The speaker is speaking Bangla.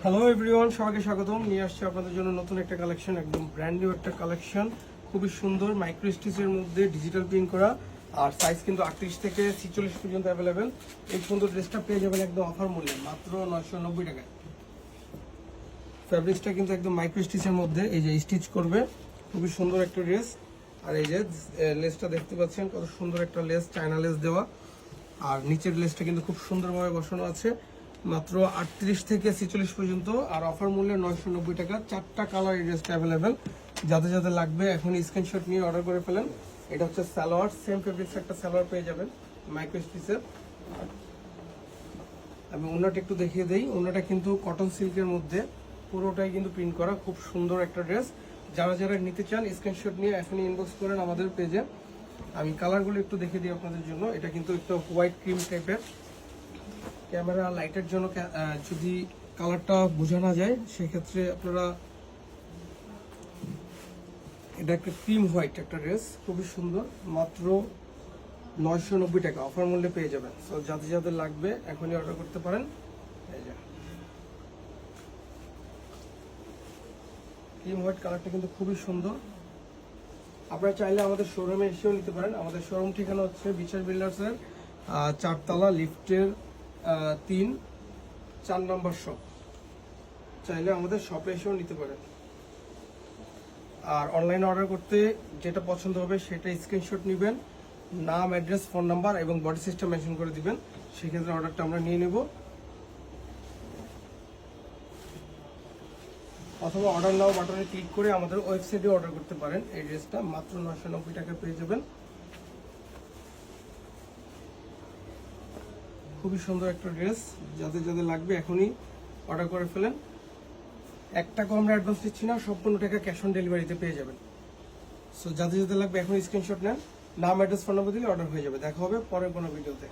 হ্যালো এভরিওয়ান, সবাইকে স্বাগতম। নিয়ে আসছে আপনাদের জন্য নতুন একটা কালেকশন, একদম ব্র্যান্ড নিউ একটা কালেকশন, খুবই সুন্দর মাইক্রো স্টিচের মধ্যে ডিজিটাল প্রিন্ট করা। আর সাইজ কিন্তু 38 থেকে 46 পর্যন্ত অ্যাভেলেবেল। এই সুন্দর ড্রেসটা পেয়ে যাবেন একদম অফার মূল্যে, মাত্র 990 টাকায়। ফ্যাব্রিক্সটা কিন্তু একদম মাইক্রো স্টিচের মধ্যে, এই যে স্টিচ করবে, খুবই সুন্দর একটা ড্রেস। আর এই যে লেসটা দেখতে পাচ্ছেন, কত সুন্দর একটা লেস, চায়না লেস দেওয়া। আর নিচের লেসটা কিন্তু খুব সুন্দরভাবে বসানো আছে, মাত্র 38 থেকে 46 পর্যন্ত। আর অফার মূল্যে 990 টাকা। 4টা কালার এই ড্রেসটা অ্যাভেলেবেল। যাদের যাদের লাগবে এখন স্ক্রিনশট নিয়ে অর্ডার করে ফেলেন। এটা হচ্ছে সালোয়ার, সেম ফেব্রিক্স একটা সালোয়ার পেয়ে যাবেন মাইক্রো স্টিচের। আমি ওনাটা একটু দেখিয়ে দেই। ওনাটা কিন্তু কটন সিল্কের মধ্যে, পুরোটাই কিন্তু প্রিন্ট করা, খুব সুন্দর একটা ড্রেস। যারা যারা নিতে চান স্ক্রিনশট নিয়ে এখনই ইনবক্স করেন আমাদের পেজে। আমি কালারগুলো একটু দেখিয়ে দিই আপনাদের জন্য। এটা কিন্তু একটু হোয়াইট ক্রিম টাইপের। ক্যামেরা লাইটের জন্য যদি কালারটা বোঝা না যায় সেক্ষেত্রে আপনারা, এটা একটা ক্রিম হোয়াইট একটা ড্রেস, খুবই সুন্দর, মাত্র 990 টাকা অফার মূল্যে পেয়ে যাবেন। সো যাদের যাদের লাগবে এখনই অর্ডার করতে পারেন। এই যে ক্রিম হোয়াইট কালারটা কিন্তু খুবই সুন্দর। আপনারা চাইলে আমাদের শোরুমে এসেও নিতে পারেন। আমাদের শোরুম ঠিকানা হচ্ছে বিশ্বাস বিল্ডার্সের 4তলা, লিফটের 3-4 নম্বর শপ। চাইলে আমাদের শপে এসেও নিতে পারেন। আর অনলাইনে অর্ডার করতে যেটা পছন্দ হবে সেটা স্ক্রিনশট নেবেন, নাম, অ্যাড্রেস, ফোন নাম্বার এবং বডি সিস্টেম মেনশন করে দিবেন। সেক্ষেত্রে অর্ডারটা আমরা নিয়ে নেব। অথবা অর্ডার নাও বাটনে ক্লিক করে আমাদের ওয়েবসাইটে অর্ডার করতে পারেন। এই ড্রেসটা মাত্র 990 টাকা পেয়ে যাবেন। খুবই সুন্দর একটা ড্রেস, যাদের যাদের লাগবে এখনই অর্ডার করে ফেলেন। 1 টাকা আমরা অ্যাডভান্স দিচ্ছি না, সম্পূর্ণ টাকা ক্যাশ অন ডেলিভারিতে পেয়ে যাবেন। সো যাদের যাদের লাগবে এখন স্ক্রিনশট নেন, নাম, অ্যাড্রেস, ফোন নাম্বার দিলে অর্ডার হয়ে যাবে। দেখা হবে পরের কোনো ভিডিওতে।